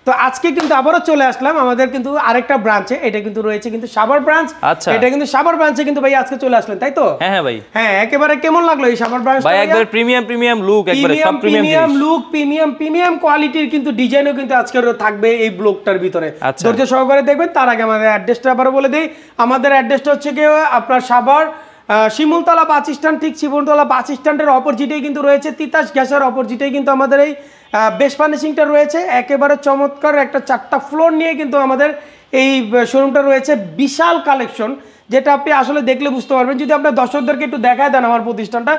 তো আজকে কিন্তু আবারও চলে আসলাম আমাদের কিন্তু আরেকটা ব্রাঞ্চে, এটা কিন্তু রয়েছে কিন্তু সাভার ব্রাঞ্চ। আচ্ছা, এটা কিন্তু সাভার ব্রাঞ্চে কিন্তু ভাই আজকে চলে আসলেন, তাই তো? হ্যাঁ হ্যাঁ ভাই, হ্যাঁ একেবারে কেমন লাগলো এই সাভার ব্রাঞ্চটা? ভাই একবার প্রিমিয়াম লুক, একবারে সব প্রিমিয়াম লুক, প্রিমিয়াম কোয়ালিটির কিন্তু ডিজাইনও কিন্তু আজকে থাকবে এই ব্লগটার ভিতরে। ধৈর্য সহকারে দেখবেন। তার আগে আমাদের অ্যাড্রেসটা আবারও বলে দিই। আমাদের অ্যাড্রেসটা হচ্ছে কি আপনার সাভার শিমুলতলা বাস স্ট্যান্ড, ঠিক শিমুলতলা বাস স্ট্যান্ডের অপোজিটেই কিন্তু রয়েছে, তিতাস গ্যাসের অপোজিটেই কিন্তু আমাদের এই বেস্ট ফার্নিশিংটা রয়েছে। একেবারে চমৎকার একটা 4টা ফ্লোর নিয়ে কিন্তু আমাদের এই শোরুমটা রয়েছে। বিশাল কালেকশন, যেটা আপনি আসলে দেখলে বুঝতে পারবেন। যদি আপনার দর্শকদেরকে একটু দেখায় দেন আমার প্রতিষ্ঠানটা,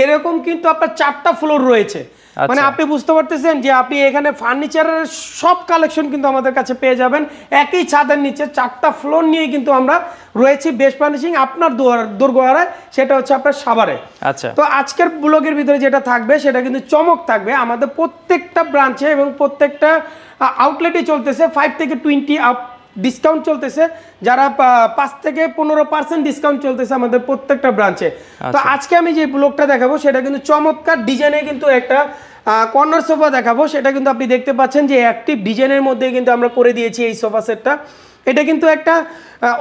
এরকম কিন্তু আপনার 4টা ফ্লোর রয়েছে। মানে আপনি বুঝতে পারতেছেন যে আপনি এখানে ফার্নিচারের সব কালেকশন কিন্তু আমাদের কাছে পেয়ে যাবেন একই ছাদের নিচে। 4টা ফ্লোর নিয়ে কিন্তু আমরা রয়েছি বেস্ট ফার্নিশিং আপনার দোরগোড়ায়, সেটা হচ্ছে আপনার সাভারে। আচ্ছা, তো আজকের ব্লগের ভিতরে যেটা থাকবে সেটা কিন্তু চমক থাকবে। আমাদের প্রত্যেকটা ব্রাঞ্চে এবং প্রত্যেকটা আউটলেটে চলতেছে 5 থেকে 20 আপ ডিসকাউন্ট চলতেছে, যারা 5 থেকে 15% ডিসকাউন্ট চলতেছে আমাদের প্রত্যেকটা ব্রাঞ্চে। তো আজকে আমি যে ব্লগটা দেখাবো সেটা কিন্তু চমৎকার ডিজাইনে কিন্তু একটা কর্নার সোফা দেখাবো। সেটা কিন্তু আপনি দেখতে পাচ্ছেন যে অ্যাক্টিভ ডিজাইনের মধ্যে কিন্তু আমরা করে দিয়েছি এই সোফা সেটটা। এটা কিন্তু একটা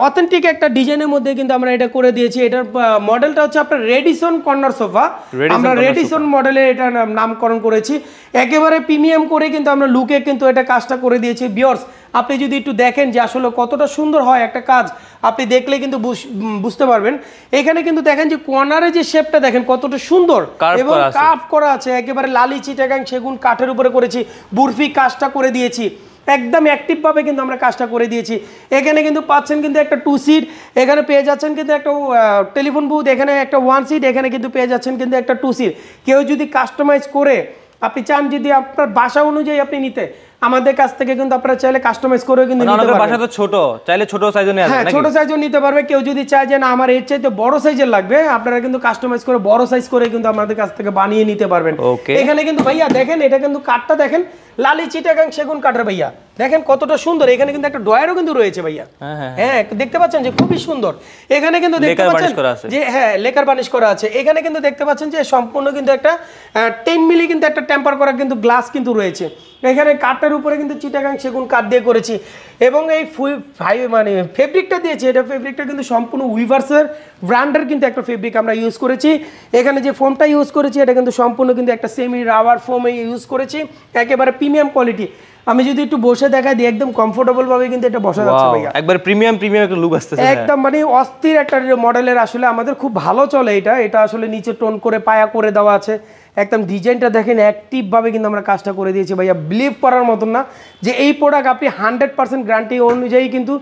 অথেন্টিক একটা ডিজাইনের মধ্যে কিন্তু আমরা এটা করে দিয়েছি। এটার মডেলটা হচ্ছে আপনার রেডিসন কর্নার সোফা। আমরা রেডিসন মডেলে এটা নামকরণ করেছি। একেবারে প্রিমিয়াম করে কিন্তু আমরা লুকে কিন্তু এটা কাজটা করে দিয়েছি। ভিউয়ার্স, আপনি যদি একটু দেখেন যে আসলে কতটা সুন্দর হয় একটা কাজ, আপনি দেখলে কিন্তু বুঝতে পারবেন। এখানে কিন্তু দেখেন যে কর্নারে যে শেপটা দেখেন কতটা সুন্দর এবং কার্ভ করা আছে। একেবারে লালি চিটাগাং সেগুন কাঠের উপরে করেছি, বুরফি কাজটা করে দিয়েছি। একদম অ্যাক্টিভভাবে কিন্তু আমরা কাজটা করে দিয়েছি। এখানে কিন্তু পাচ্ছেন কিন্তু একটা 2 সিট, এখানে পেয়ে যাচ্ছেন কিন্তু একটা টেলিফোন বুথ, এখানে একটা 1 সিট, এখানে কিন্তু পেয়ে যাচ্ছেন কিন্তু একটা 2 সিট। কেউ যদি কাস্টমাইজ করে আপনি চান, যদি আপনার বাসা অনুযায়ী আপনি নিতে, আমাদের কাছ থেকে কিন্তু আপনারা চাইলে কাস্টমাইজ করেও কিন্তু নিতে পারবেন। বাসা তো ছোট, চাইলে ছোট সাইজও নিতে পারবেন। হ্যাঁ, ছোট সাইজও নিতে পারবে। কেউ যদি চায় যে না আমার এর চাইতে বড় সাইজের লাগবে, আপনারা কিন্তু কাস্টমাইজ করে বড় সাইজ করে কিন্তু আমাদের কাছ থেকে বানিয়ে নিতে পারবেন। এখানে কিন্তু ভাইয়া দেখেন, এটা কিন্তু কাঠটা দেখেন লালি চিটাগাং সেগুন কাঠের ভাইয়া, দেখেন কতটা সুন্দর। এখানে কিন্তু একটা ড্রয়ারও কিন্তু রয়েছে ভাইয়া। হ্যাঁ, দেখতে পাচ্ছেন যে খুবই সুন্দর। এখানে কিন্তু দেখতে পাচ্ছেন যে হ্যাঁ লেকার বানিশ করা আছে। এখানে কিন্তু দেখতে পাচ্ছেন যে সম্পূর্ণ কিন্তু একটা 10 মিলি কিন্তু একটা টেম্পার করা কিন্তু গ্লাস কিন্তু রয়েছে। এখানে কাঠের উপরে কিন্তু চিটাগাং সেগুন কাঠ দিয়ে করেছি এবং এই মানে ফেব্রিকটা দিয়েছি, এটা ফেব্রিকটা কিন্তু সম্পূর্ণ উইভার্সের ব্র্যান্ডের কিন্তু একটা ফেব্রিক আমরা ইউজ করেছি। এখানে যে ফোমটা ইউজ করেছি এটা কিন্তু সম্পূর্ণ কিন্তু একটা সেমি রাবার ফোম ইউজ করেছি, একেবারে প্রিমিয়াম কোয়ালিটি। আমি যদি একটু বসে দেখাই দিই, একদম কমফোর্টেবল ভাবে কিন্তু এটা বসা যাচ্ছে ভাইয়া। একবার প্রিমিয়াম একটা লুক আসছে, একদম মানে অস্থির একটা মডেলের। আসলে আমাদের খুব ভালো চলে এটা আসলে নিচে টোন করে পায়া করে দেওয়া আছে। একদম ডিজাইনটা দেখেন অ্যাক্টিভ ভাবে কিন্তু আমরা কাজটা করে দিয়েছি ভাইয়া। বিলিভ করার মতন না যে এই প্রোডাক্ট আপনি 100% গ্যারান্টি অনুযায়ী কিন্তু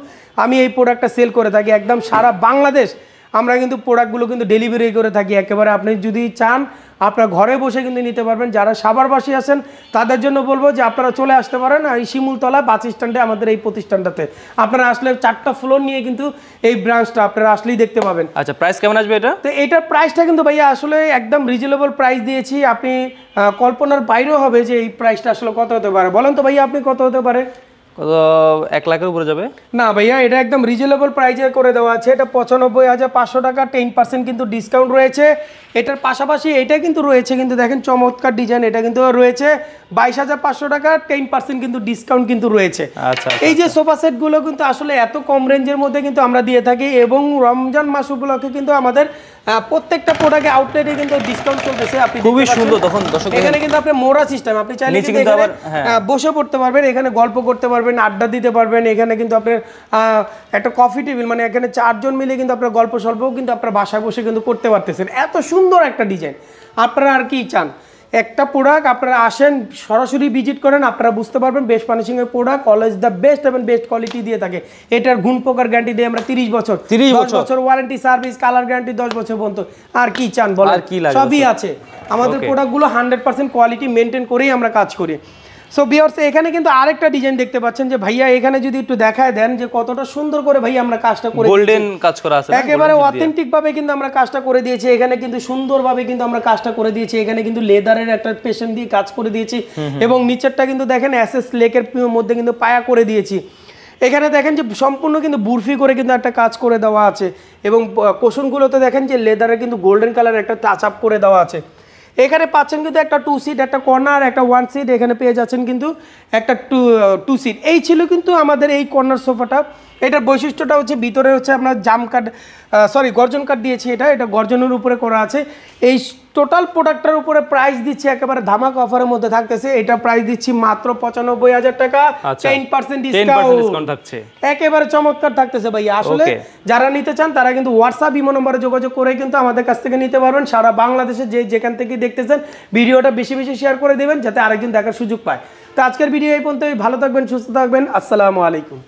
আমি এই প্রোডাক্টটা সেল করে থাকি। একদম সারা বাংলাদেশ আমরা কিন্তু প্রোডাক্টগুলো কিন্তু ডেলিভারি করে থাকি। একেবারে আপনি যদি চান আপনার ঘরে বসে কিন্তু নিতে পারবেন। যারা সাভারবাসী আছেন তাদের জন্য বলবো যে আপনারা চলে আসতে পারেন এই শিমুলতলা বাস স্ট্যান্ডে আমাদের এই প্রতিষ্ঠানটাতে। আপনারা আসলে 4টা ফ্লোর নিয়ে কিন্তু এই ব্রাঞ্চটা আপনারা আসলেই দেখতে পাবেন। আচ্ছা, প্রাইস কেমন আসবে এটা? তো এটার প্রাইসটা কিন্তু ভাইয়া আসলে একদম রিজনেবল প্রাইস দিয়েছি। আপনি কল্পনার বাইরেও হবে যে এই প্রাইসটা আসলে কত হতে পারে। বলেন তো ভাইয়া আপনি কত হতে পারে? কত, 1 লাখের উপরে যাবে? না ভাইয়া, এটা একদম রিজনেবল প্রাইসে করে দেওয়া আছে। এটা 95,500 টাকা, 10% কিন্তু ডিসকাউন্ট রয়েছে। এটার পাশাপাশি এটা কিন্তু রয়েছে কিন্তু দেখেন চমৎকার ডিজাইন, এটা কিন্তু রয়েছে 22,500 টাকা, 10% কিন্তু ডিসকাউন্ট কিন্তু রয়েছে। আচ্ছা, এই যে সোফা সেটগুলো কিন্তু আসলে এত কম রেঞ্জের মধ্যে কিন্তু আমরা দিয়ে থাকি এবং রমজান মাস উপলক্ষে কিন্তু আমাদের প্রত্যেকটা প্রোডাক্টে আউটলেটে কিন্তু ডিসকাউন্ট চলতেছে। আপনি খুবই সুন্দর। তখন দর্শক এখানে কিন্তু আপনি মোড়া সিস্টেম, আপনি চাইলে কিন্তু এখানে বসে পড়তে পারবেন, এখানে গল্প করতে পারবেন, আড্ডা দিতে পারবেন। এখানে কিন্তু আপনার একটা কফি টেবিল, মানে এখানে 4 জন মিলে কিন্তু আপনার গল্প স্বল্পও কিন্তু আপনার বাসায় বসে কিন্তু করতে পারতেছেন। এত সুন্দর একটা ডিজাইন। আপনারা আর কি চান? একটা প্রোডাক্ট আপনারা আসেন, সরাসরি ভিজিট করেন, আপনারা বুঝতে পারবেন বেস্ট ফার্নিশিংয়ের প্রোডাক্ট অলওয়েজ দ্য বেস্ট এবং বেস্ট কোয়ালিটি দিয়ে থাকে। এটার গুণ পোকার গ্যারান্টি দিয়ে আমরা 30 বছর, 10 বছর ওয়ারেন্টি সার্ভিস, কালার গ্যারান্টি 10 বছর পর্যন্ত। আর কি চান বলেন? সবই আছে। আমাদের প্রোডাক্টগুলো 100% কোয়ালিটি মেনটেন করেই আমরা কাজ করি। সো ভিউয়ার্স, এখানে কিন্তু আরেকটা ডিজাইন দেখতে পাচ্ছেন যে ভাইয়া এখানে যদি একটু দেখায় দেন যে কতটা সুন্দর করে ভাই আমরা কাজটা করে গোল্ডেন কাজ করা আছে, একেবারে অথেন্টিক ভাবে কিন্তু আমরা কাজটা করে দিয়েছি। এখানে কিন্তু সুন্দরভাবে কিন্তু আমরা কাজটা করে দিয়েছি। এখানে কিন্তু লেদারের একটা পেশেন্ট দিয়ে কাজ করে দিয়েছি এবং নিচেরটা কিন্তু দেখেন এসএস লেকের মধ্যে কিন্তু পায়া করে দিয়েছি। এখানে দেখেন যে সম্পূর্ণ কিন্তু বুরফি করে কিন্তু একটা কাজ করে দেওয়া আছে এবং কোশনগুলোতে দেখেন যে লেদারে কিন্তু গোল্ডেন কালার একটা টাচ আপ করে দেওয়া আছে। এখানে পাচ্ছেন কিন্তু একটা 2 সিট, একটা কর্নার, একটা 1 সিট, এখানে পেয়ে যাচ্ছেন কিন্তু একটা 2 সিট। এই ছিল কিন্তু আমাদের এই কর্নার সোফাটা। এটার বৈশিষ্ট্যটা হচ্ছে ভিতরে হচ্ছে আমরা গর্জন কাঠ দিয়েছি, এটা গর্জনের উপরে করা আছে। এই টোটাল প্রোডাক্টটার উপরে প্রাইস দিচ্ছি একেবারে ধামাকা অফারের মধ্যে থাকতেছে। এটা প্রাইস দিচ্ছি মাত্র 95,000 টাকা, 10% ডিসকাউন্ট থাকছে, একেবারে চমৎকার থাকতেছে ভাই। আসলে যারা নিতে চান তারা কিন্তু হোয়াটসঅ্যাপ ইমো নম্বরে যোগাযোগ করে কিন্তু আমাদের কাছ থেকে নিতে পারবেন। সারা বাংলাদেশে যেখান থেকে দেখতেছেন ভিডিওটা বেশি বেশি শেয়ার করে দেবেন যাতে আরেকজন দেখার সুযোগ পায়। তো আজকের ভিডিও এই পর্যন্তই। ভালো থাকবেন, সুস্থ থাকবেন, আসসালামু আলাইকুম।